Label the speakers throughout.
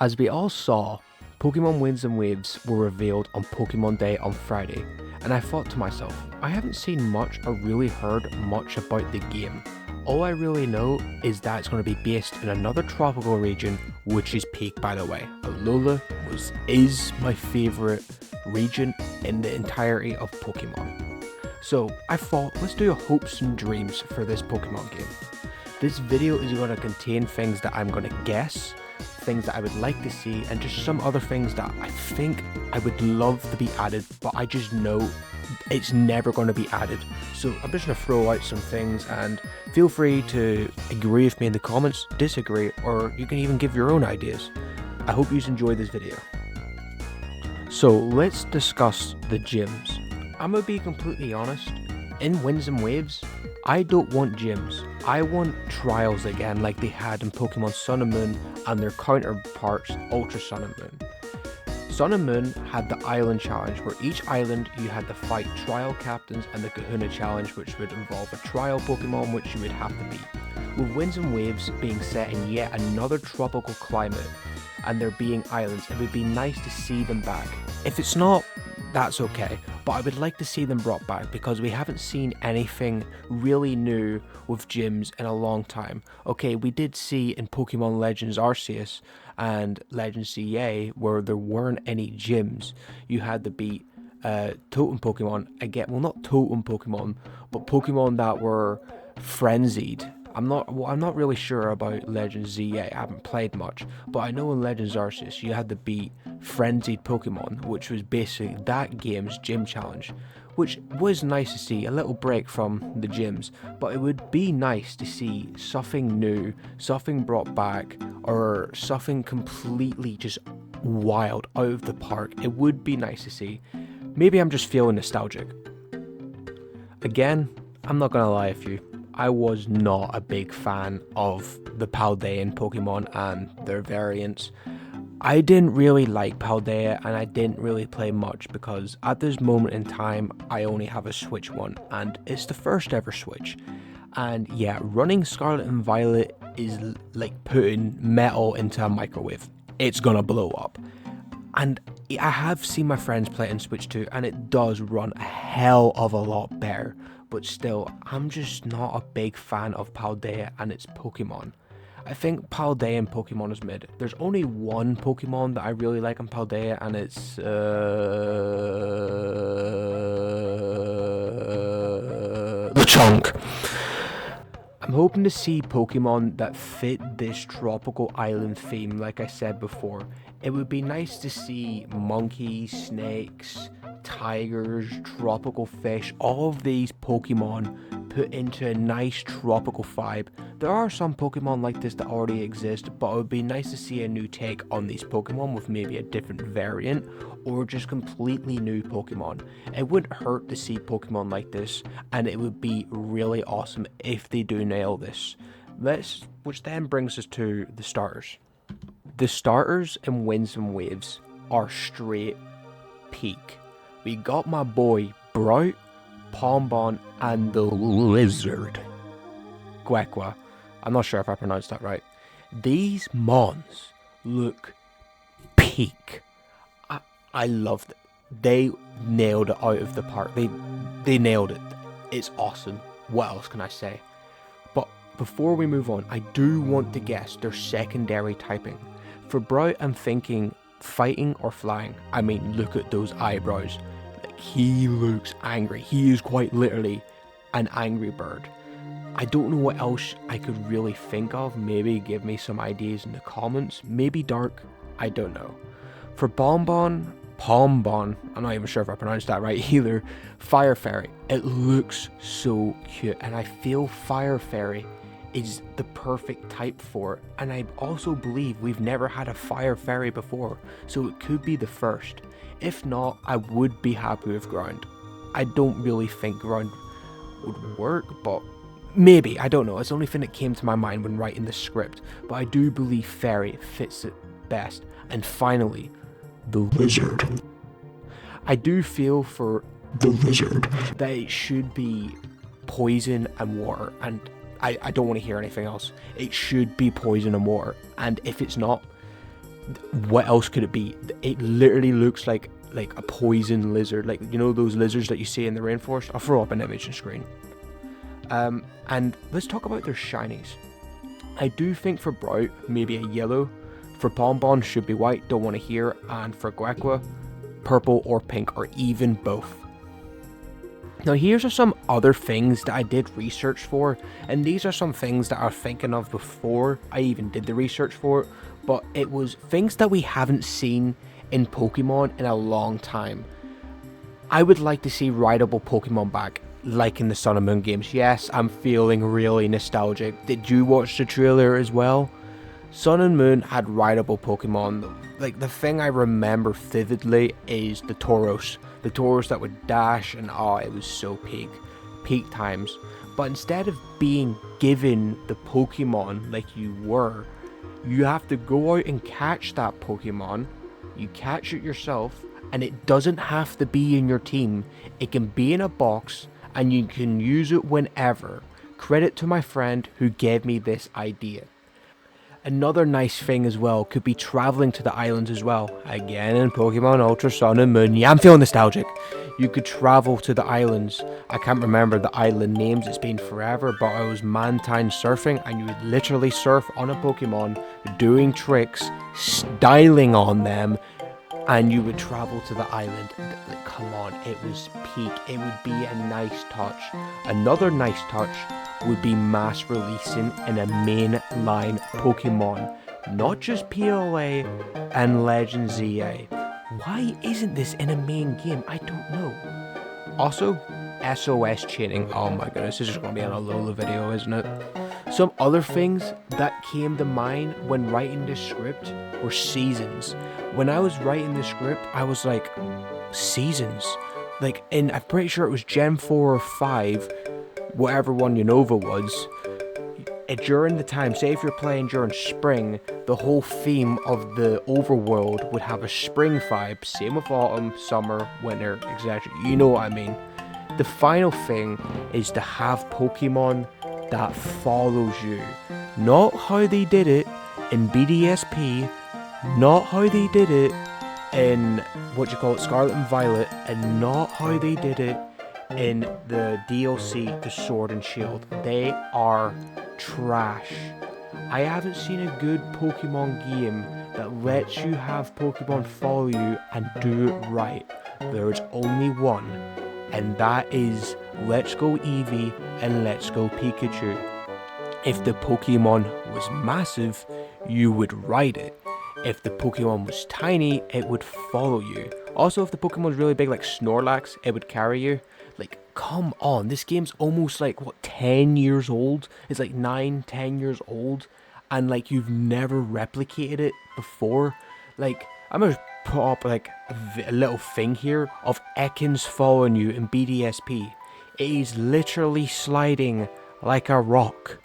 Speaker 1: As we all saw, Pokemon Winds and Waves were revealed on Pokemon Day on Friday, and I thought to myself, I haven't seen much or really heard much about the game. All I really know is that it's going to be based in another tropical region, which is Peak, by the way. Alola is my favourite region in the entirety of Pokemon. So I thought, let's do a hopes and dreams for this Pokemon game. This video is going to contain things that I'm going to guess, things that I would like to see, and just some other things that I think I would love to be added, but I just know it's never going to be added. So I'm just going to throw out some things, and feel free to agree with me in the comments, disagree, or you can even give your own ideas. I hope you enjoy this video. So let's discuss the gyms. I'm going to be completely honest, in Winds and Waves, I don't want gyms. I want trials again like they had in Pokemon Sun and Moon and their counterparts Ultra Sun and Moon. Sun and Moon had the Island Challenge, where each island you had to fight trial captains, and the Kahuna Challenge, which would involve a trial Pokemon which you would have to beat. With Winds and Waves being set in yet another tropical climate and there being islands, it would be nice to see them back. If it's not, that's okay, but I would like to see them brought back because we haven't seen anything really new with gyms in a long time. Okay, we did see in Pokemon Legends Arceus and Legends CA where there weren't any gyms. You had to beat totem Pokemon, again, well, not totem Pokemon, but Pokemon that were frenzied. I'm not really sure about Legends ZA, I haven't played much, but I know in Legends Arceus you had to beat frenzied Pokemon, which was basically that game's gym challenge, which was nice to see, a little break from the gyms, but it would be nice to see something new, something brought back, or something completely just wild out of the park. It would be nice to see. Maybe I'm just feeling nostalgic. Again, I'm not gonna lie with you, I was not a big fan of the Paldea Pokemon and their variants. I didn't really like Paldea, and I didn't really play much because at this moment in time I only have a Switch one, and it's the first ever Switch. And yeah, running Scarlet and Violet is like putting metal into a microwave. It's gonna blow up. And I have seen my friends play it in Switch 2, and it does run a hell of a lot better. But still, I'm just not a big fan of Paldea and its Pokemon. I think Paldea Pokemon is mid. There's only one Pokemon that I really like in Paldea, and it's Lechonk. I'm hoping to see Pokemon that fit this tropical island theme, like I said before. It would be nice to see monkeys, snakes, tigers, tropical fish, all of these Pokemon put into a nice tropical vibe. There are some Pokemon like this that already exist, but it would be nice to see a new take on these Pokemon with maybe a different variant or just completely new Pokemon. It wouldn't hurt to see Pokemon like this, and it would be really awesome if they do nail this. Which then brings us to the starters. The starters in Winds and Waves are straight peak. We got my boy Brout, Pombon, and the Lizard. Quekwa. I'm not sure if I pronounced that right. These mons look peak. I loved it. They nailed it out of the park. They nailed it. It's awesome. What else can I say? But before we move on, I do want to guess their secondary typing. For Brout, I'm thinking fighting or flying. I mean, look at those eyebrows. Like, he looks angry. He is quite literally an angry bird. I don't know what else I could really think of. Maybe give me some ideas in the comments. Maybe dark. I don't know. For Pombon, I'm not even sure if I pronounced that right either. Fire Fairy. It looks so cute, and I feel Fire Fairy is the perfect type for it. And I also believe we've never had a Fire Fairy before, so it could be the first. If not, I would be happy with Ground. I don't really think Ground would work, but maybe, I don't know. It's the only thing that came to my mind when writing the script, but I do believe Fairy fits it best. And finally, the Lizard. I do feel for the Lizard that it should be poison and water, and I don't want to hear anything else. It should be poison and water, and if it's not, What else could it be? It literally looks like a poison lizard, like, you know, those lizards that you see in the rainforest. I'll throw up an image on screen. And let's talk about their shinies. I do think for Brout, maybe a yellow. For Bonbon, should be white, don't want to hear. And for Guaqua, purple or pink, or even both. Now here's some other things that I did research for, and these are some things that I was thinking of before I even did the research for it, but it was things that we haven't seen in Pokemon in a long time. I would like to see rideable Pokemon back, like in the Sun and Moon games. Yes, I'm feeling really nostalgic. Did you watch the trailer as well? Sun and Moon had rideable Pokemon. Like, the thing I remember vividly is the Tauros. The Tauros that would dash, and oh, it was so peak times. But instead of being given the Pokemon like you were, you have to go out and catch that Pokemon. You catch it yourself, and it doesn't have to be in your team. It can be in a box, and you can use it whenever. Credit to my friend who gave me this idea. Another nice thing as well could be traveling to the islands as well. Again, in Pokemon Ultra Sun and Moon. Yeah, I'm feeling nostalgic. You could travel to the islands. I can't remember the island names, it's been forever, but I was Mantine surfing, and you would literally surf on a Pokemon, doing tricks, styling on them, and you would travel to the island. Like, come on, it was peak. It would be a nice touch. Another nice touch would be mass releasing in a mainline Pokemon, not just PLA and Legend ZA. Why isn't this in a main game? I don't know. Also, SOS chaining. Oh my goodness, this is going to be an Alola video, isn't it? Some other things that came to mind when writing this script were seasons. When I was writing the script, I was like, seasons? Like, I'm pretty sure it was Gen 4 or 5, whatever one Unova was. During the time, say if you're playing during spring, the whole theme of the overworld would have a spring vibe. Same with autumn, summer, winter, etc. You know what I mean. The final thing is to have Pokemon that follows you. Not how they did it in BDSP, not how they did it in, Scarlet and Violet, and not how they did it in the DLC to Sword and Shield. They are trash. I haven't seen a good Pokemon game that lets you have Pokemon follow you and do it right. There's only one, and that is Let's Go Eevee and Let's Go Pikachu. If the Pokemon was massive, you would ride it. If the Pokemon was tiny, it would follow you. Also, if the Pokemon was really big like Snorlax, it would carry you. Like, come on, this game's almost like, 10 years old? It's like 9, 10 years old, and like, you've never replicated it before. Like, I'm gonna put up like a little thing here of Ekans following you in BDSP. It is literally sliding like a rock.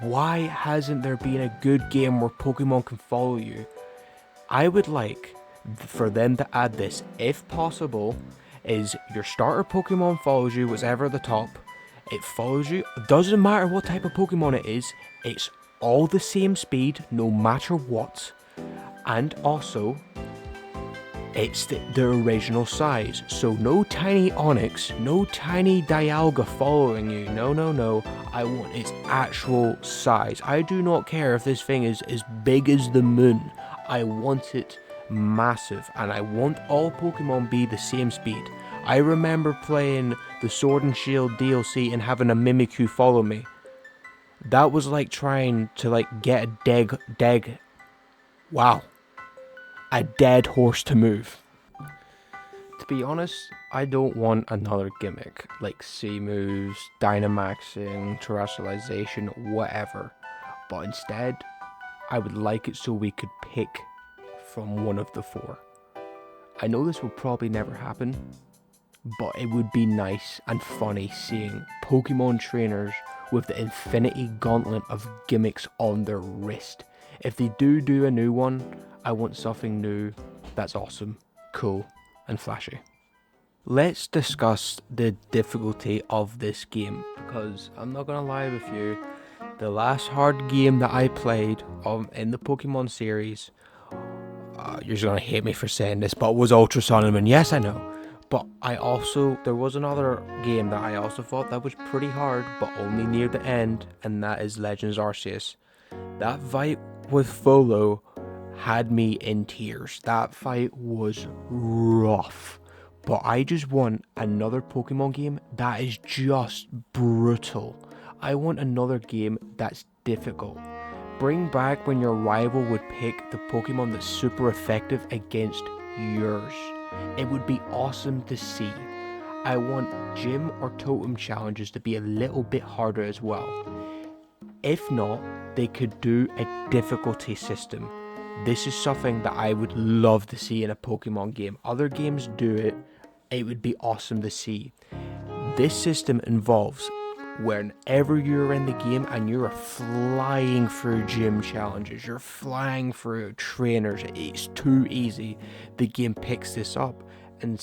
Speaker 1: Why hasn't there been a good game where Pokemon can follow you? I would like for them to add this, if possible, is your starter Pokemon follows you, whatever at the top, it follows you, doesn't matter what type of Pokemon it is, it's all the same speed, no matter what, and also, it's the original size, so no tiny Onix, no tiny Dialga following you, no, I want its actual size. I do not care if this thing is as big as the moon, I want it massive, and I want all Pokemon be the same speed. I remember playing the Sword and Shield DLC and having a Mimikyu follow me. That was like trying to get a dead horse to move. To be honest, I don't want another gimmick like C moves, Dynamaxing, Terrestrialization, whatever. But instead, I would like it so we could pick from one of the 4. I know this will probably never happen, but it would be nice and funny seeing Pokemon trainers with the Infinity Gauntlet of gimmicks on their wrist. If they do a new one, I want something new that's awesome, cool, and flashy. Let's discuss the difficulty of this game, because I'm not gonna lie with you, the last hard game that I played in the Pokemon series, you're just gonna hate me for saying this, but it was Ultra Sun, and yes, I know. But there was another game that I also thought that was pretty hard, but only near the end, and that is Legends Arceus. That fight with Volo had me in tears. That fight was rough. But I just want another Pokemon game that is just brutal. I want another game that's difficult. Bring back when your rival would pick the Pokemon that's super effective against yours. It would be awesome to see. I want gym or totem challenges to be a little bit harder as well. If not, they could do a difficulty system. This is something that I would love to see in a Pokemon game. Other games do it. It would be awesome to see. This system involves whenever you're in the game and you're flying through gym challenges, you're flying through trainers, it's too easy. The game picks this up and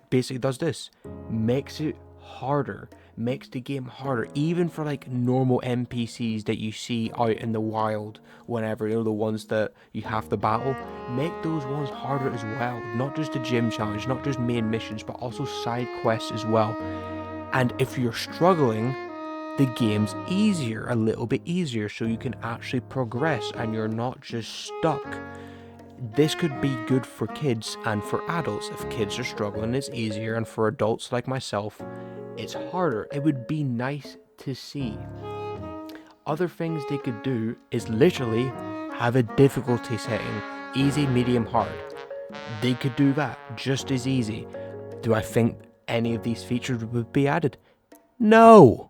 Speaker 1: basically does this, makes it harder, makes the game harder, even for like normal NPCs that you see out in the wild. Whenever, you know, the ones that you have to battle, make those ones harder as well. Not just the gym challenge, not just main missions, but also side quests as well. And if you're struggling, the game's easier, a little bit easier, so you can actually progress and you're not just stuck. This could be good for kids and for adults. If kids are struggling, it's easier, and for adults like myself, it's harder. It would be nice to see. Other things they could do is literally have a difficulty setting, easy, medium, hard. They could do that just as easy. Do I think any of these features would be added? No!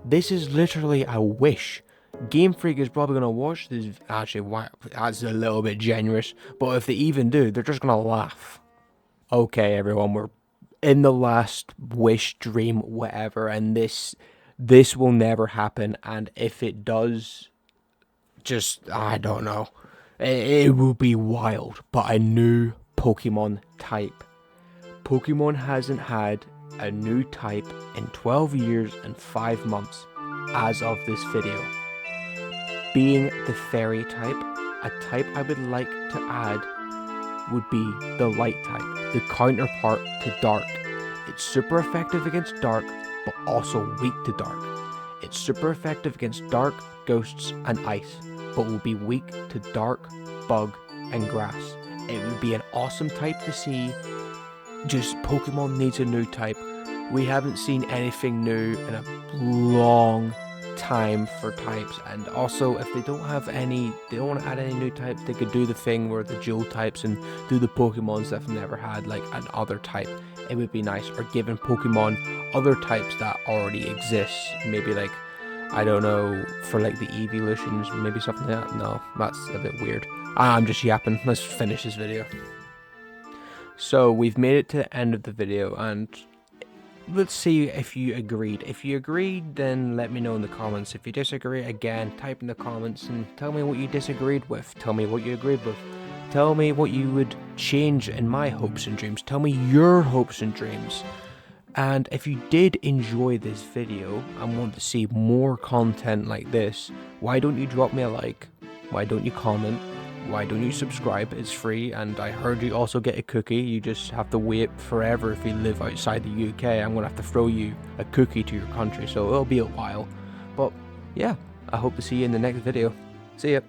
Speaker 1: This is literally a wish. Game Freak is probably going to watch this. Actually, that's a little bit generous, but if they even do, they're just going to laugh. Okay, everyone, we're in the last wish, dream, whatever, and this will never happen, and if it does, I don't know. It will be wild, but a new Pokemon type. Pokemon hasn't had a new type in 12 years and 5 months as of this video. Being the fairy type, a type I would like to add would be the light type, the counterpart to dark. It's super effective against dark, but also weak to dark. It's super effective against dark, ghosts, and ice, but will be weak to dark, bug, and grass. It would be an awesome type to see. Just Pokemon needs a new type. We haven't seen anything new in a long time for types, and also if they don't want to add any new types, they could do the thing where the dual types and do the Pokemons that have never had like an other type. It would be nice, or giving Pokemon other types that already exist. Maybe like, I don't know, for like the evolutions, maybe something like that. No, that's a bit weird. I'm just yapping. Let's finish this video. So we've made it to the end of the video, and let's see if you agreed. If you agreed, then let me know in the comments. If you disagree, again, type in the comments and tell me what you disagreed with. Tell me what you agreed with. Tell me what you would change in my hopes and dreams. Tell me your hopes and dreams. And if you did enjoy this video and want to see more content like this, why don't you drop me a like? Why don't you comment? Why don't you subscribe? It's free, and I heard you also get a cookie. You just have to wait forever if you live outside the UK. I'm going to have to throw you a cookie to your country, so it'll be a while. But yeah, I hope to see you in the next video. See ya.